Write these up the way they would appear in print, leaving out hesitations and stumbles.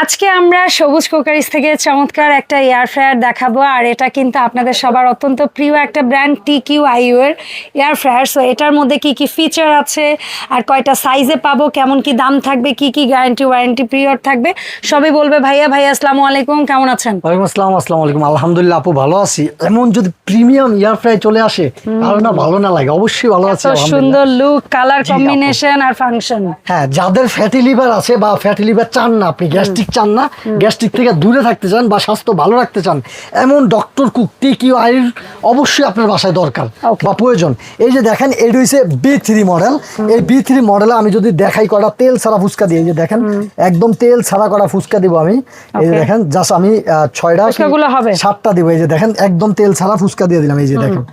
আজকে আমরা সবুজ কুকারিজ থেকে চমৎকার একটা এয়ার ফ্রায়ার দেখাবো। আর এটা কিন্তু আপনাদের সবার অত্যন্ত প্রিয় একটা ব্র্যান্ড TQIU এর এয়ার ফ্রায়ার। সো এটার মধ্যে কি কি ফিচার আছে আর কয়টা সাইজে পাবো, কেমন কি দাম থাকবে, কি কি গ্যারান্টি ওয়ারেন্টি পিরিয়ড থাকবে, সবই বলবে ভাইয়া। ভাইয়া আসসালামু আলাইকুম, কেমন আছেন? ওয়ালাইকুম আসসালাম। আসসালামু আলাইকুম। আলহামদুলিল্লাহ আপু ভালো আছি। এমন যদি প্রিমিয়াম এয়ার ফ্রাই চলে আসে তাহলে না ভালো না লাগে, অবশ্যই ভালো আছি। সুন্দর লুক, কালার কম্বিনেশন আর ফাংশন। হ্যাঁ, যাদের ফ্যাটি লিভার আছে বা ফ্যাটি লিভার চান না, আপনি গ্যাস্ট্রিক চান না, গ্যাস্ট্রিক থেকে দূরে থাকতে চান বা স্বাস্থ্য ভালো রাখতে চান, এমন ডক্টর কুক TQIU অবশ্যই আপনার বাসায় দরকার বা প্রয়োজন। এই যে দেখেন, এটা হচ্ছে B3 মডেল। এই B3 মডেলে আমি যদি দেখাই করা তেল ছাড়া ফুচকা দিই, এই যে দেখেন একদম তেল ছাড়া করা ফুচকা দিব আমি। এই যে দেখেন জাস্ট আমি 6টা দিব। এই যে দেখেন একদম তেল ছাড়া ফুচকা দিয়ে দিলাম। এই যে দেখেন,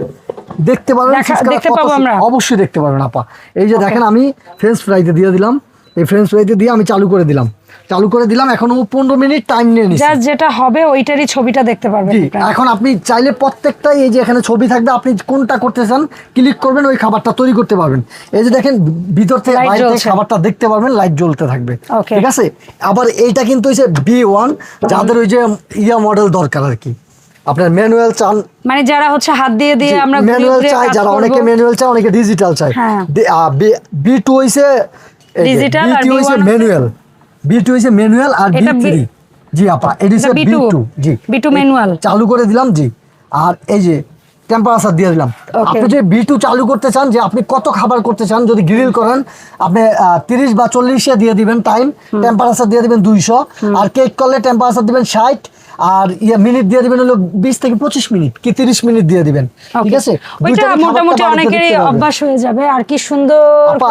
দেখতে পারবেন, অবশ্যই দেখতে পারবেন আপা। এই যে দেখেন আমি ফ্রেঞ্চ ফ্রাইতে দিয়ে দিলাম। এই ফ্রেঞ্চ ফ্রাইতে দিয়ে আমি চালু করে দিলাম। এখনো 15 মিনিট টাইম নিয়ে নিচ্ছি। যেটা হবে ওইটারই ছবিটা দেখতে পারবেন। এখন আপনি চাইলে প্রত্যেকটাই এই যে এখানে ছবি থাকবে, আপনি কোনটা করতে চান ক্লিক করবেন, ওই খাবারটা তৈরি করতে পারবেন। এই যে দেখেন ভিতর থেকে বাইরে থেকে খাবারটা দেখতে পারবেন, লাইট জ্বলতে থাকবে। ঠিক আছে। আবার এইটা কিন্তু হচ্ছে B1, যাদের ওই যে মডেল দরকার আর কি, আপনার ম্যানুয়াল চান, মানে যারা হচ্ছে হাত দিয়ে দিয়ে আমরা ম্যানুয়াল চাই, যারা অনেকে ম্যানুয়াল চায়, অনেকে ডিজিটাল চায়। B2 হইছে ডিজিটাল আর B2 হইছে ম্যানুয়াল আর B3 জি আপা, এটা হচ্ছে B2 জি B2 ম্যানুয়াল চালু করে দিলাম জি। আর এই যে টেম্পারেচার দিয়ে দিলাম। আপনি যে B2 চালু করতে চান, যে আপনি কত খাবার করতে চান, যদি গ্রিল করেন আপনি 30 বা 40 দিয়ে দিবেন টাইম, টেম্পারেচার দিয়ে দিবেন 200। আর কেক করলে টেম্পারেচার দিবেন 60, আর মিনিট দিয়ে দিবেন হলো 20 থেকে 25 মিনিট কি 30 মিনিট দিয়ে দিবেন। ঠিক আছে, ওইটা মোটামুটি অনেকেরই অভ্যাস হয়ে যাবে। আর কি সুন্দর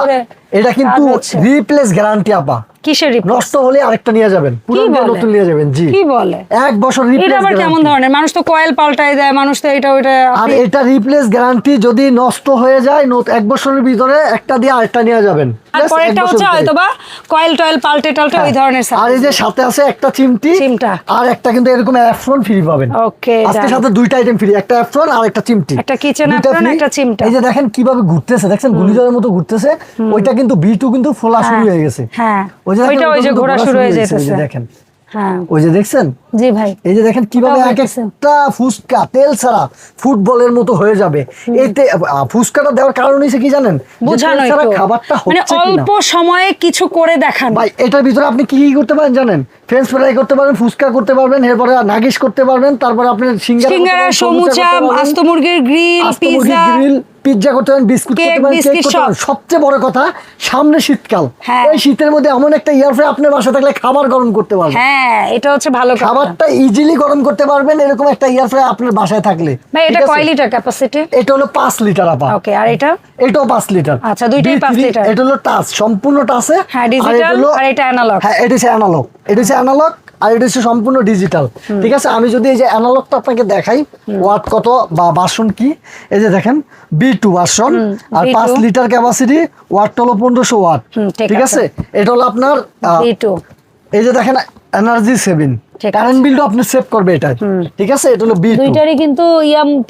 করে এটা কিন্তু রিপ্লেস গ্যারান্টি আপা। কিসের রিপ্লেস? নষ্ট হলে আরেকটা নিয়ে যাবেন, পুরো নতুন নিয়ে যাবেন জি। কি বলে? 1 বছর রিপ্লেস। এটা আবার কেমন ধরনের? মানুষ তো কয়েল পাল্টায় দেয়, মানুষ তো এটা ওইটা। আর এটা রিপ্লেস গ্যারান্টি, যদি নষ্ট হয়ে যায় 1 বছরের ভিতরে একটা দিয়ে আরেকটা নিয়ে যাবেন। আর পরেরটা হচ্ছে হয়তোবা কয়েল টয়েল পাল্টে ওই ধরনের। আর এই যে সাথে আছে একটা চিমটা, আর একটা কিন্তু এরকম অ্যাফ্রন ফ্রি পাবেন। ওকে, আজকে সাথে দুইটা আইটেম ফ্রি, একটা অ্যাফ্রন আর একটা চিমটি, একটা কিচেন অ্যাফ্রন, একটা চিমটা। এই যে দেখেন কিভাবে ঘুরতেছে, দেখছেন গুলিজলের মতো ঘুরতেছে। ওইটা কিন্তু B2 কিন্তু ফোলা শুরু হয়ে গেছে। হ্যাঁ, ওই যে ঘোরা শুরু হয়ে যাচ্ছে দেখেন। হ্যাঁ, ওই যে দেখছেন জি ভাই, এই যে দেখেন কিভাবে এক একটা ফুচকা তেল ছাড়া ফুটবলের মতো হয়ে যাবে। এইতে ফুচকাটা দেওয়ার কারণ হইছে কি জানেন? বোঝানো একটু, খাবারটা মানে অল্প সময়ে কিছু করে দেখান ভাই। এটার ভিতরে আপনি কি কি করতে পারেন জানেন? ফ্রেঞ্চ ফ্রাই করতে পারবেন, ফুচকা করতে পারবেন, এরপরে নাগিস করতে পারবেন, তারপরে আপনি সিঙ্গারা, সমুচা, আস্ত মুরগির গ্রিল, পিৎজা করতে পারেন, বিস্কুট করতে পারেন, কেক করতে পারেন। সবচেয়ে বড় কথা, সামনে শীতকাল, এই শীতের মধ্যে এমন একটা এয়ার ফ্রাই আপনার বাসায় থাকলে খাবার গরম করতে পারবেন। হ্যাঁ, এটা হচ্ছে ভালো কথা। খাবারটা ইজিলি গরম করতে পারবেন এরকম একটা এয়ার ফ্রাই আপনার বাসায় থাকলে। ভাই এটা কয় লিটার ক্যাপাসিটি? এটা হলো 5 লিটার আপা। ওকে, আর এটাও 5 লিটার। আচ্ছা, দুইটাই 5 লিটার। এটা হলো টাচ, সম্পূর্ণ টাচে। হ্যাঁ, ডিজিটাল আর এটা অ্যানালগ। হ্যাঁ, এটা হচ্ছে অ্যানালগ আর এটা হচ্ছে সম্পূর্ণ ডিজিটাল। ঠিক আছে, আমি যদি এই যে অ্যানালগটা আপনাকে দেখাই, ওয়াট কত বা ভার্সন কি, এই যে দেখেন B2 ভার্সন, আর 5 লিটার ক্যাপাসিটি, ওয়াট হলো 1500 ওয়াট। ঠিক আছে, এটা হলো আপনার B2। এই যে দেখেন এনার্জি সেভিং, কারেন্ট বিলটা আপনি সেভ করবে এটা। ঠিক আছে, এটা হলো B2। দুইটারই কিন্তু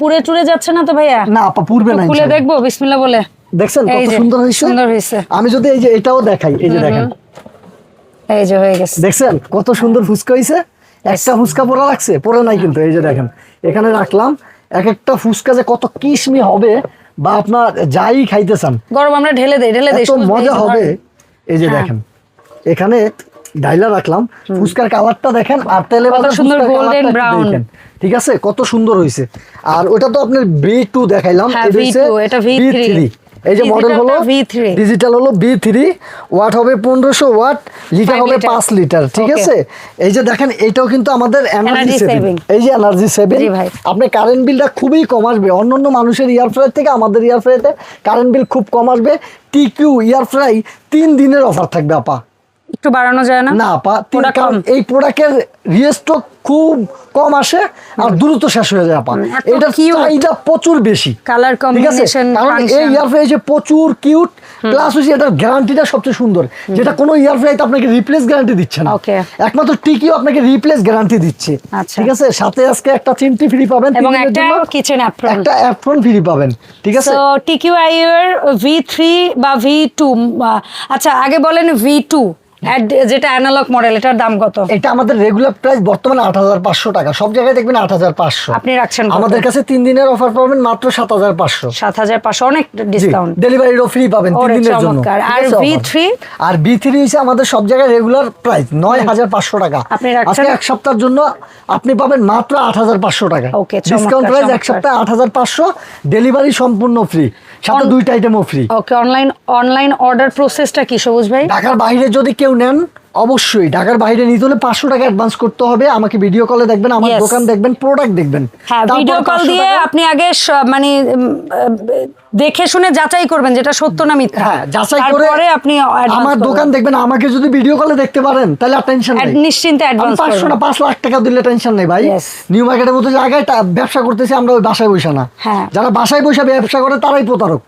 পুরে চুরে যাচ্ছে না তো ভাইয়া? না আপা, পুরবে না। খুলে দেখবো বিসমিল্লাহ বলে। দেখছেন কত সুন্দর হয়েছে। আমি যদি এই যে এটাও দেখাই, এই যে দেখেন, এই যে হয়ে গেছে। দেখছেন কত সুন্দর ফুচকা হইছে। একটা ফুচকা পোড়া লাগছে, পোড়া নাই কিন্তু। এই যে দেখেন এখানে রাখলাম, এক একটা ফুচকা যে কত কিশমি হবে, বা আপনার যাই খাইতে চান গরম আমরা ঢেলে দেই মজা হবে। এই যে দেখেন এখানে ডাইলা রাখলাম, ফুচকার কালারটা দেখেন, আর তেলে কত সুন্দর গোল্ডেন ব্রাউন। ঠিক আছে, কত সুন্দর হইছে। আর ওটা তো আপনার B2 দেখাইলাম, এটা V3। এই যে মডেল হলো V3, ডিজিটাল হলো B3, ওয়াট হবে 1500 ওয়াট, লিটার হবে 5 লিটার। ঠিক আছে, এই যে দেখেন এটাও কিন্তু আমাদের এনার্জি সেভিং। এই যে এনার্জি সেভিং, আপনি কারেন্ট বিলটা খুবই কম আসবে। অন্যান্য মানুষের এয়ার ফ্রাই থেকে আমাদের এয়ার ফ্রাইতে কারেন্ট বিল খুব কম আসবে। TQ এয়ার ফ্রাই 3 দিনের অফার থাকবে আপা। একটু বাড়ানো যায় না? না আপা, এই প্রোডাক্টের রিস্টক খুব কম আসে আর দ্রুত শেষ হয়ে যায় আপা। এটা চাহিদা প্রচুর বেশি, কালার কম্বিনেশন, কারণ এই এয়ার ফ্রাই যে প্রচুর কিউট, প্লাস হচ্ছে এটার গ্যারান্টিটা সবচেয়ে সুন্দর, যেটা কোনো এয়ার ফ্রাইতে আপনাকে রিপ্লেস গ্যারান্টি দিচ্ছে না। একমাত্র TQ আপনাকে রিপ্লেস গ্যারান্টি দিচ্ছে। ঠিক আছে, সাথে আজকে একটা চিমটি ফ্রি পাবেন এবং একটা কিচেন অ্যাপ্রন, একটা অ্যাপ্রন ফ্রি পাবেন। ঠিক আছে, তো TQIU এর V3 বা V2, আচ্ছা আগে বলেন V2 যেটা অ্যানালগ মডেল, এটার দাম কত? এটা আমাদের রেগুলার প্রাইস বর্তমানে 8,500 টাকা, সব জায়গায় দেখবেন 8,500। আপনি রাখছেন কত? আমাদের কাছে 3 দিনের অফার পাবেন মাত্র 7,500। 7,500, অনেক ডিসকাউন্ট। ডেলিভারিও ফ্রি পাবেন 3 ওরে দিনের জন্য। চমৎকার। আর V3? আর V3 হচ্ছে আমাদের সব জায়গায় রেগুলার প্রাইস 9,500 টাকা। আপনি রাখছেন? আজকে এক সপ্তাহের জন্য আপনি পাবেন মাত্র 8,500 টাকা। ওকে, ডিসকাউন্ট প্রাইস এক সপ্তাহে 8,500, ডেলিভারি সম্পূর্ণ ফ্রি, সাথে দুইটা আইটেমও ফ্রি। ওকে, অনলাইন অর্ডার প্রসেসটা কি সবুজ ভাই? ঢাকার বাইরে যদি কেউ নেন, অবশ্যই ঢাকার বাইরে নিতে হলে 500 টাকা অ্যাডভান্স করতে হবে। আমাকে ভিডিও কলে দেখবেন, আমার Yes. দোকান দেখবেন, প্রোডাক্ট দেখবেন। হ্যাঁ, তারপর ভিডিও কল 500 দিয়ে টাকা- আপনি আগে মানে দেখে শুনে যাচাই করবেন যেটা সত্য না মিথ্যা। হ্যাঁ, যাচাই করে তারপরে আপনি advance আমার করবেন। দোকান দেখবেন। আমাকে যদি ভিডিও কলে দেখতে পারেন তাহলে আর টেনশন নেই, নিশ্চিন্তে অ্যাডভান্স 500 না 5 লাখ টাকা দিলে টেনশন নেই ভাই। Yes. নিউ মার্কেটের মতো জায়গায় ব্যবসা করতেছি আমরা, ওই বাসায় বসে না। হ্যাঁ। যারা বাসায় বসে ব্যবসা করে তারাই প্রতারক।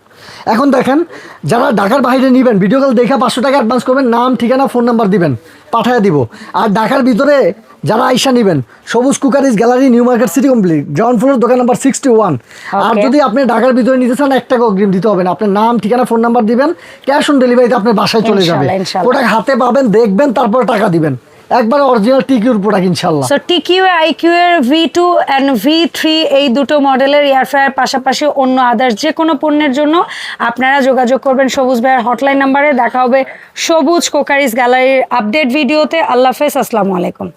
এখন দেখেন, যারা ঢাকার বাইরে নিবেন, ভিডিও কল দেখে 500 টাকা অ্যাডভান্স করবেন, নাম ঠিকানা ফোন নাম্বার দিবেন, পাঠায় দিব। আর ঢাকার ভিতরে যারা আইসা নিবেন, সবুজ cookeries gallery, new market city complete, ground floor, দোকান নাম্বার 61। আর Okay. যদি আপনি ঢাকার ভিতরে নিতে চান 1 টাকা অগ্রিম দিতে হবে না, আপনার নাম ঠিকানা ফোন নাম্বার দিবেন, ক্যাশ অন ডেলিভারিতে আপনার বাসায় চলে যাবে। ইনশাআল্লাহ, ইনশাআল্লাহ। প্রোডাক্ট হাতে পাবেন, দেখবেন, তারপর টাকা দিবেন। একবার অরিজিনাল টিকিউর প্রোডাক্ট ইনশাআল্লাহ। সো TQ IQ এর V2 এন্ড V3 এই দুটো মডেলের এয়ার ফ্রায়ার পাশাপাশি অন্য আদার্স যে কোনো পণ্যের জন্য আপনারা যোগাযোগ করবেন সবুজ ভাইয়ের হটলাইন নাম্বারে। দেখা হবে সবুজ কোকারিজ গ্যালারির আপডেট ভিডিওতে। আল্লাহ হাফেজ, আসসালামু আলাইকুম।